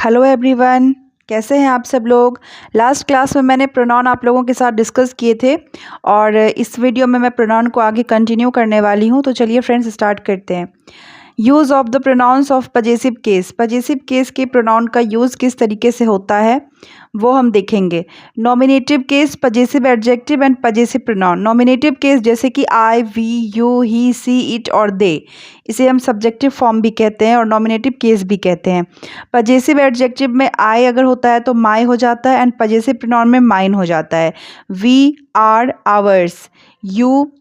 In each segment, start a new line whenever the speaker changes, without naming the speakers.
Hello everyone, कैसे हैं आप सब लोग। लास्ट क्लास में मैंने प्रोनाउन आप लोगों के साथ डिस्कस किए थे और इस वीडियो में मैं प्रोनाउन को आगे कंटिन्यू करने वाली हूं। तो चलिए फ्रेंड्स स्टार्ट करते हैं। Use of the pronouns of possessive case. Possessive case के प्रोनाउन का यूज़ किस तरीके से होता है वो हम देखेंगे। Nominative case, possessive adjective and possessive pronoun. Nominative case जैसे कि I, we, you, he, she, it और दे, इसे हम सब्जेक्टिव फॉर्म भी कहते हैं और नॉमिनेटिव केस भी कहते हैं। पजेसिव एडजेक्टिव में आई अगर होता है तो माई हो जाता है एंड पजेसिव प्रोनाउन में माइन हो जाता है। We, our, ours, you,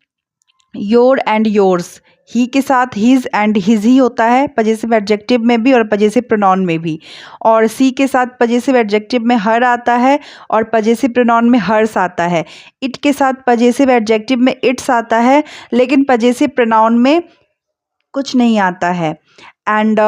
your and yours. He के साथ हिज एंड हिज ही होता है पजेसिव एडजेक्टिव में भी और पजेसिव प्रोनाउन में भी। और सी के साथ पजेसिव एडजेक्टिव में हर आता है और पजेसिव प्रोनाउन में हर्स आता है। इट के साथ पजेसिव एडजेक्टिव में इट्स आता है लेकिन पजेसिव प्रोनाउन में कुछ नहीं आता है। एंड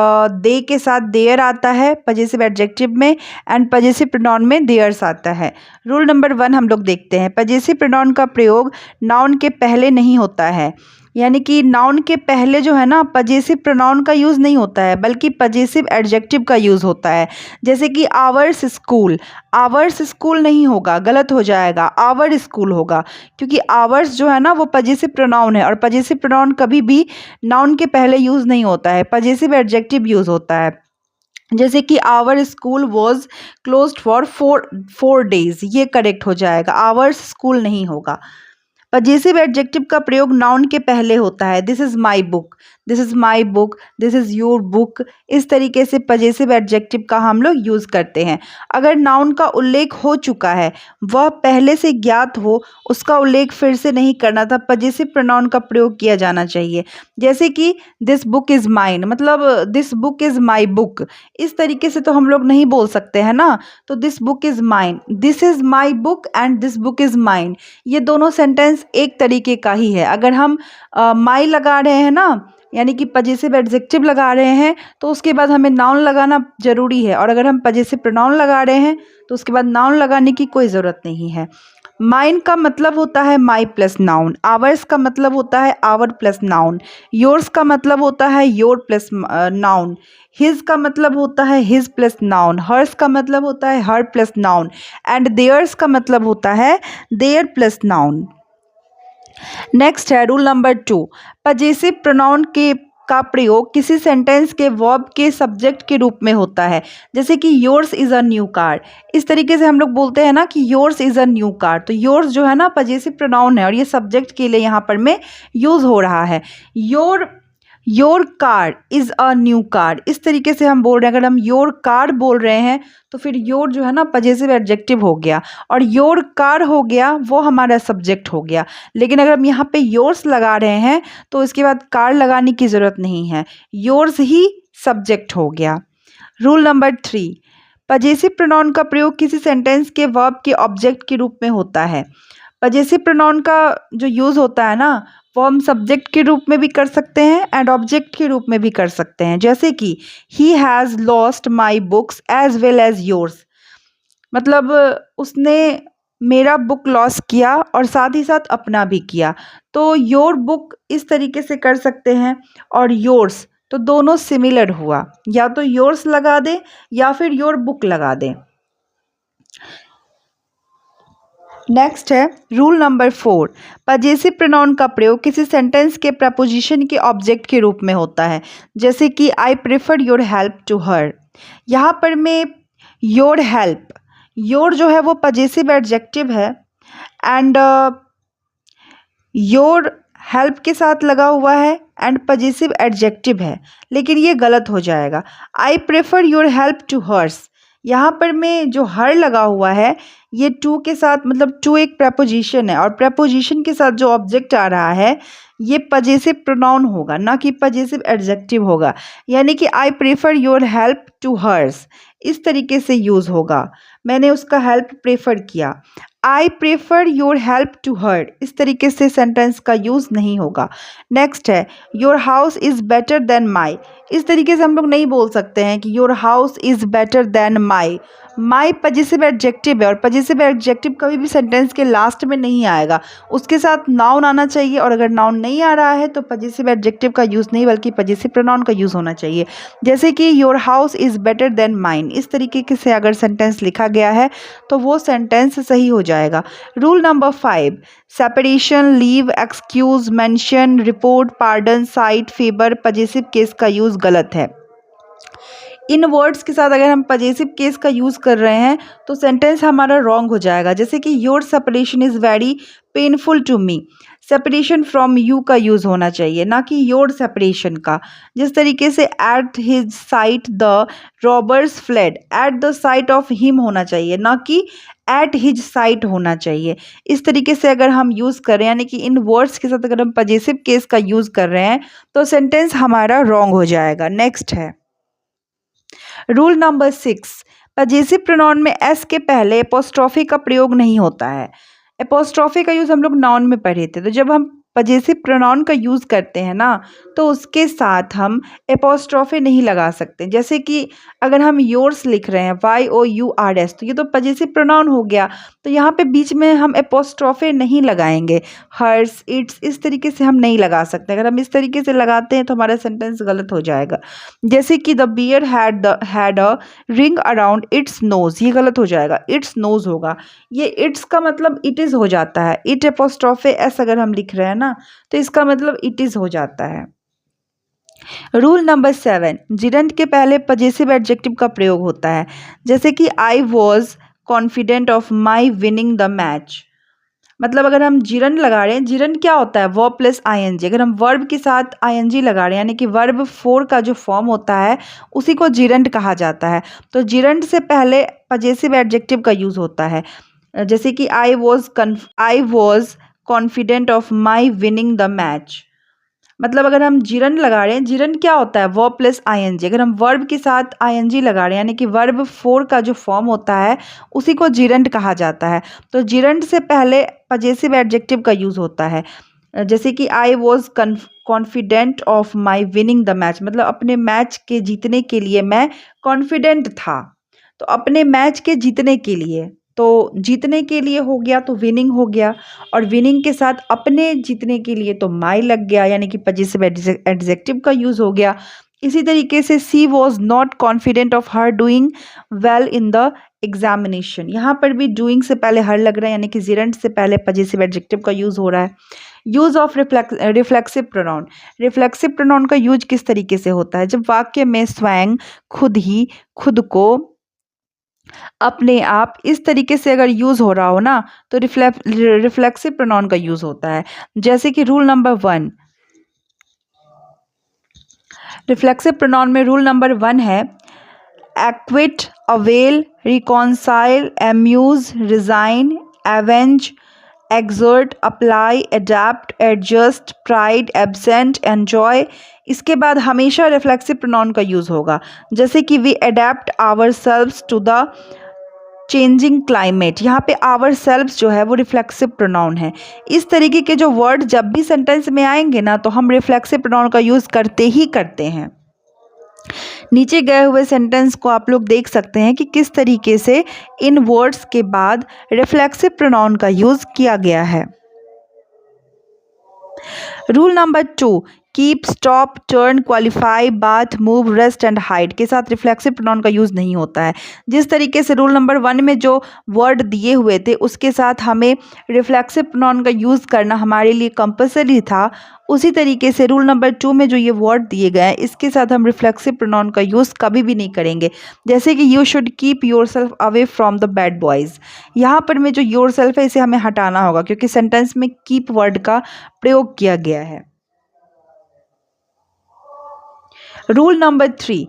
दे के साथ देयर आता है पजेसिव एडजेक्टिव में एंड पजेसिव प्रोनाउन में देयर्स आता है। रूल नंबर 1 हम लोग देखते हैं। पजेसिव प्रोनाउन का प्रयोग नाउन के पहले नहीं होता है, यानी कि नाउन के पहले जो है ना पजेसिव प्रोनाउन का यूज़ नहीं होता है बल्कि पजेसिव एडजेक्टिव का यूज़ होता है। जैसे कि आवर्स स्कूल, आवर्स स्कूल नहीं होगा, गलत हो जाएगा, आवर स्कूल होगा, क्योंकि आवर्स जो है ना वो पजेसिव प्रोनाउन है और पजेसिव प्रोनाउन कभी भी नाउन के पहले यूज़ नहीं होता है, पजेसिव एडजेक्टिव यूज़ होता है। जैसे कि our school was closed for four days, ये करेक्ट हो जाएगा, आवर्स स्कूल नहीं होगा। पजेसिव एडजेक्टिव का प्रयोग नाउन के पहले होता है। This is my book, this is my book, this is your book. इस तरीके से पजेसिव एडजेक्टिव का हम लोग यूज़ करते हैं। अगर नाउन का उल्लेख हो चुका है, वह पहले से ज्ञात हो, उसका उल्लेख फिर से नहीं करना था, पजेसिव प्रोनाउन का प्रयोग किया जाना चाहिए। जैसे कि दिस बुक इज़ माइन, मतलब this book is my book, इस तरीके से तो हम लोग नहीं बोल सकते हैं ना। तो this book is mine, this is my book and this book is mine, ये दोनों सेंटेंस एक तरीके का ही है। अगर हम माई लगा रहे हैं ना, यानी कि पजेसिव एडजेक्टिव लगा रहे हैं, तो उसके बाद हमें नाउन लगाना जरूरी है, और अगर हम पजेसिव प्रोनाउन लगा रहे हैं तो उसके बाद नाउन लगाने की कोई ज़रूरत नहीं है। माइन का मतलब होता है माई प्लस नाउन, आवर्स का मतलब होता है आवर प्लस नाउन, योर्स का मतलब होता है योर प्लस नाउन, हिज का मतलब होता है हिज प्लस नाउन, हर्स का मतलब होता है हर प्लस नाउन एंड देयर्स का मतलब होता है देयर प्लस नाउन। नेक्स्ट है रूल नंबर 2। पजेसिव प्रोनाउन के का प्रयोग किसी सेंटेंस के वर्ब के सब्जेक्ट के रूप में होता है। जैसे कि yours is a new car, इस तरीके से हम लोग बोलते हैं ना कि yours is a new car, तो योर्स जो है ना पजेसिव प्रोनाउन है और ये सब्जेक्ट के लिए यहाँ पर में यूज़ हो रहा है। Your car is a new car, इस तरीके से हम बोल रहे हैं। अगर हम योर कार बोल रहे हैं तो फिर योर जो है ना पजेसिव एडजेक्टिव हो गया और योर कार हो गया वो हमारा सब्जेक्ट हो गया। लेकिन अगर हम यहाँ पे योर्स लगा रहे हैं तो इसके बाद कार लगाने की ज़रूरत नहीं है, योर्स ही सब्जेक्ट हो गया। Rule number 3। पजेसिव प्रोनाउन का प्रयोग किसी सेंटेंस के वर्ब के ऑब्जेक्ट के रूप में होता है। पजेसिव प्रोनाउन का जो यूज़ होता है ना वो हम सब्जेक्ट के रूप में भी कर सकते हैं एंड ऑब्जेक्ट के रूप में भी कर सकते हैं। जैसे कि he has lost my books as well as yours, मतलब उसने मेरा बुक लॉस किया और साथ ही साथ अपना भी किया। तो योर बुक इस तरीके से कर सकते हैं और योर्स, तो दोनों सिमिलर हुआ, या तो योर्स लगा दें या फिर योर बुक लगा दें। नेक्स्ट है रूल नंबर 4। पजेसिव प्रोनाउन का प्रयोग किसी सेंटेंस के प्रपोजिशन के ऑब्जेक्ट के रूप में होता है। जैसे कि I prefer your help to her, यहाँ पर में योर हेल्प, योर जो है वो पजेसिव एडजेक्टिव है एंड योर हेल्प के साथ लगा हुआ है एंड पजेसिव एडजेक्टिव है, लेकिन ये गलत हो जाएगा। I prefer your help to hers, यहाँ पर में जो हर लगा हुआ है ये टू के साथ, मतलब टू एक प्रपोजिशन है और प्रपोजिशन के साथ जो ऑब्जेक्ट आ रहा है ये पजेसिव प्रोनाउन होगा, ना कि पजेसिव एडजेक्टिव होगा। यानी कि I prefer your help to hers, इस तरीके से यूज़ होगा, मैंने उसका हेल्प प्रेफर किया। I prefer your help to her, इस तरीके से सेंटेंस का यूज़ नहीं होगा। नेक्स्ट है your house is better than my, इस तरीके से हम लोग नहीं बोल सकते हैं कि your house is better than my, my possessive adjective है और पजेसिव एडजेक्टिव कभी भी सेंटेंस के लास्ट में नहीं आएगा, उसके साथ नाउन आना चाहिए। और अगर नाउन नहीं आ रहा है तो पजेसिव एडजेक्टिव का यूज़ नहीं बल्कि पजेसिव प्रोनाउन का यूज़ होना चाहिए। जैसे कि your house is better then mine, इस तरीके से अगर सेंटेंस लिखा गया है तो वो सेंटेंस सही हो जाएगा। Rule number 5, separation, leave, excuse, mention, report, pardon, site, favour, possessive case का यूज़ गलत है। इन वर्ड्स के साथ अगर हम पजेसिव केस का यूज़ कर रहे हैं तो सेंटेंस हमारा रॉन्ग हो जाएगा। जैसे कि your separation is very painful to me, separation from you का यूज़ होना चाहिए, ना कि योर सेपरेशन का। जिस तरीके से at his site the robbers fled, at the site of him होना चाहिए, ना कि एट हिज साइट होना चाहिए। इस तरीके से अगर हम यूज़ करें, यानी कि इन वर्ड्स के साथ अगर हम पजेसिव केस का यूज़ कर रहे हैं तो सेंटेंस हमारा रॉन्ग हो जाएगा। नेक्स्ट है रूल नंबर 6, पजेसिव प्रोनाउन में एस के पहले एपोस्ट्रोफी का प्रयोग नहीं होता है। एपोस्ट्रोफी का यूज़ हम लोग नाउन में पढ़े थे, तो जब हम पजेसिव प्रोनाउन का यूज़ करते हैं ना तो उसके साथ हम एपोस्ट्रोफी नहीं लगा सकते। जैसे कि अगर हम योर्स लिख रहे हैं YOURS, तो ये तो पजेसिव प्रोनाउन हो गया, तो यहाँ पे बीच में हम एपोस्ट्रोफी नहीं लगाएंगे। हर्स, इट्स, इस तरीके से हम नहीं लगा सकते। अगर हम इस तरीके से लगाते हैं तो हमारा सेंटेंस गलत हो जाएगा। जैसे कि the bear had a ring around its nose, ये गलत हो जाएगा, इट्स नोज होगा। ये इट्स का मतलब इट इज़ हो जाता है। इट एपोस्ट्रोफे एस अगर हम लिख रहे हैं ना तो इसका मतलब इट इज़ हो जाता है। रूल नंबर 7, जिरंट के पहले पजेसिव एडजेक्टिव का प्रयोग होता है। जैसे कि I was confident of my winning the match, मतलब अगर हम जिरंट लगा रहे हैं, जिरंट क्या होता है, वर्ब प्लस आईएनजी। अगर हम वर्ब के साथ आईएनजी लगा रहे हैं यानी कि वर्ब 4 का जो फॉर्म होता है उसी को जिरंट कहा जाता है। तो जिरंट से पहले पजेसिव एडजेक्टिव का यूज़ होता है। जैसे कि I was confident of my winning the match, मतलब अगर हम जिरंट लगा रहे हैं, जिरंट क्या होता है, वर्ब प्लस आईएनजी। अगर हम वर्ब के साथ आईएनजी लगा रहे हैं यानी कि वर्ब 4 का जो फॉर्म होता है उसी को जिरंट कहा जाता है। तो जिरंट से पहले पजेसिव एडजेक्टिव का यूज़ होता है। जैसे कि I was confident of my winning the match, मतलब अपने मैच के जीतने के लिए मैं कॉन्फिडेंट था। तो अपने मैच के जीतने के लिए, तो जीतने के लिए हो गया तो विनिंग हो गया, और विनिंग के साथ अपने जीतने के लिए तो माई लग गया यानी कि पजेसिव एडजेक्टिव का यूज़ हो गया। इसी तरीके से she was not confident of her doing well in the examination, यहाँ पर भी डूइंग से पहले हर लग रहा है यानी कि जिरंट से पहले पजेसिव एडजेक्टिव का यूज़ हो रहा है। Use of reflexive pronoun, reflexive pronoun का यूज किस तरीके से होता है, जब वाक्य में स्वयं, खुद ही, खुद को, अपने आप, इस तरीके से अगर यूज़ हो रहा हो ना तो रिफ्लेक्सिव प्रोनाउन का यूज़ होता है। जैसे कि रूल नंबर 1, रिफ्लेक्सिव प्रोनाउन में रूल नंबर 1 है acquit, avail, reconcile, amuse, resign, avenge, exert, apply, adapt, adjust, pride, absent, enjoy. इसके बाद हमेशा रिफ्लेक्सिव प्रोनाउन का यूज़ होगा। जैसे कि we adapt ourselves to the changing climate, यहाँ पे आवर सेल्व्स जो है वो रिफ्लेक्सिव प्रोनाउन है। इस तरीके के जो वर्ड जब भी सेंटेंस में आएंगे ना तो हम रिफ्लेक्सिव प्रोनाउन का यूज़ करते ही करते हैं। नीचे गए हुए सेंटेंस को आप लोग देख सकते हैं कि किस तरीके से इन वर्ड्स के बाद रिफ्लेक्सिव प्रोनाउन का यूज़ किया गया है। Rule number 2, keep, stop, turn, qualify, bath, move, rest and hide के साथ रिफ्लेक्सिव प्रोनाउन का यूज़ नहीं होता है। जिस तरीके से रूल नंबर 1 में जो वर्ड दिए हुए थे उसके साथ हमें रिफ्लेक्सिव प्रोनाउन का यूज़ करना हमारे लिए कंपल्सरी था, उसी तरीके से रूल नंबर 2 में जो ये वर्ड दिए गए हैं इसके साथ हम रिफ्लेक्सिव प्रोनाउन का यूज़ कभी भी नहीं करेंगे। जैसे कि you should keep your self away from the bad boys, यहाँ पर में जो योर सेल्फ है इसे हमें हटाना होगा क्योंकि सेंटेंस में कीप वर्ड का प्रयोग किया गया है। रूल नंबर 3,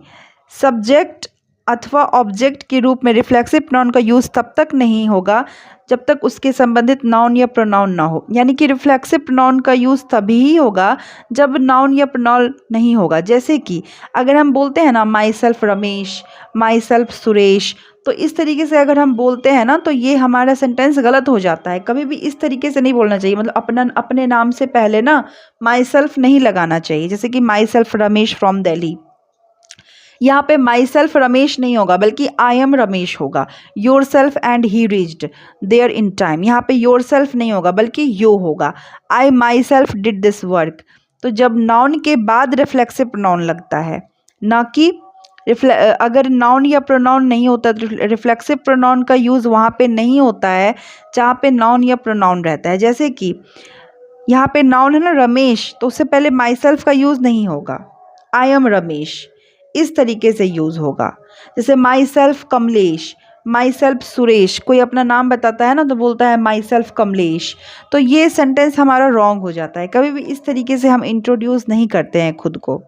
सब्जेक्ट अथवा ऑब्जेक्ट के रूप में रिफ्लेक्सिव प्रोनाउन का यूज़ तब तक नहीं होगा जब तक उसके संबंधित नाउन या प्रोनाउन ना हो। यानी कि रिफ्लेक्सिव प्रोनाउन का यूज़ तभी ही होगा जब नाउन या प्रोनाउन नहीं होगा। जैसे कि अगर हम बोलते हैं ना my self Ramesh, my self Suresh, तो इस तरीके से अगर हम बोलते हैं ना तो ये हमारा सेंटेंस गलत हो जाता है। कभी भी इस तरीके से नहीं बोलना चाहिए, मतलब अपने नाम से पहले ना माई सेल्फ नहीं लगाना चाहिए। जैसे कि my self Ramesh from Delhi, यहाँ पे माई सेल्फ रमेश नहीं होगा बल्कि आई एम रमेश होगा। Yourself and he reached there in time, यहाँ पे योर सेल्फ नहीं होगा बल्कि यो होगा। I myself did this work. तो जब नाउन के बाद रिफ्लेक्सिव प्रोनाउन लगता है, ना कि अगर नाउन या प्रोनाउन नहीं होता तो रिफ्लेक्सिव प्रोनाउन का यूज़ वहाँ पे नहीं होता है जहाँ पे नाउन या प्रोनाउन रहता है। जैसे कि यहाँ पे नाउन है ना रमेश, तो उससे पहले माई सेल्फ का यूज़ नहीं होगा, आई एम रमेश इस तरीके से यूज़ होगा। जैसे my self Kamlesh, my self Suresh, कोई अपना नाम बताता है ना तो बोलता है माई सेल्फ कमलेश, तो ये सेंटेंस हमारा रॉन्ग हो जाता है। कभी भी इस तरीके से हम इंट्रोड्यूस नहीं करते हैं खुद को।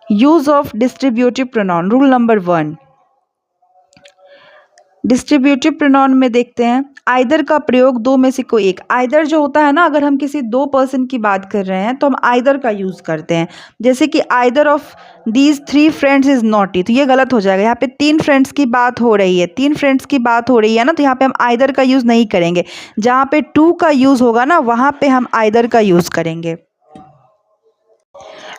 Use of distributive pronoun, rule number 1। Distributive pronoun में देखते हैं आइदर का प्रयोग दो में से कोई एक। आइदर जो होता है ना, अगर हम किसी दो पर्सन की बात कर रहे हैं तो हम आइदर का यूज़ करते हैं। जैसे कि either of these 3 friends is naughty, तो ये गलत हो जाएगा। यहाँ पे 3 फ्रेंड्स की बात हो रही है, 3 फ्रेंड्स की बात हो रही है ना, तो यहाँ पे हम आइदर का यूज़ नहीं करेंगे। जहाँ पे 2 का यूज़ होगा ना वहाँ पे हम आइदर का यूज़ करेंगे।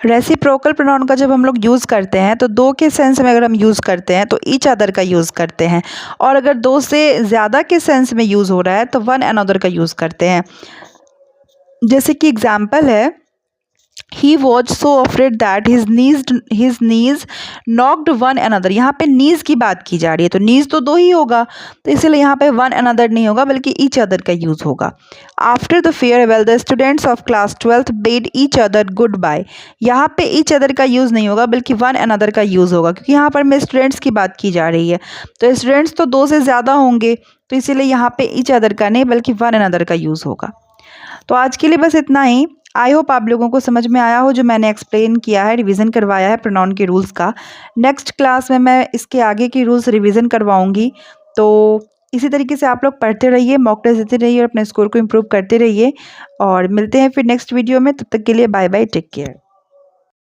रेसिप्रोकल प्रोनाउन का जब हम लोग यूज़ करते हैं तो दो के सेंस में अगर हम यूज़ करते हैं तो ईच अदर का यूज़ करते हैं, और अगर दो से ज़्यादा के सेंस में यूज़ हो रहा है तो वन अनदर का यूज़ करते हैं। जैसे कि एग्जाम्पल है, he was so afraid that his knees knocked one another. यहाँ पे नीज की बात की जा रही है तो नीज तो 2 ही होगा, तो इसलिए यहाँ पे वन अनदर नहीं होगा बल्कि ईच अदर का यूज़ होगा। After the farewell the students of class 12th bade each other goodbye. यहाँ पे ईच अदर का यूज़ नहीं होगा बल्कि वन अनदर का यूज़ होगा, क्योंकि यहाँ पर में स्टूडेंट्स की बात की जा रही है, तो स्टूडेंट्स तो 2 से ज़्यादा होंगे, तो इसीलिए यहाँ पे ईच अदर का नहीं बल्कि वन अनदर का यूज़ होगा। तो आज के लिए बस इतना ही। आई होप आप लोगों को समझ में आया हो जो मैंने एक्सप्लेन किया है, रिवीजन करवाया है प्रोनाउन के रूल्स का। नेक्स्ट क्लास में मैं इसके आगे की रूल्स रिवीजन करवाऊंगी। तो इसी तरीके से आप लोग पढ़ते रहिए, मॉक टेस्ट देते रहिए और अपने स्कोर को इम्प्रूव करते रहिए, और मिलते हैं फिर नेक्स्ट वीडियो में। तब तक के लिए बाय बाय, टेक केयर।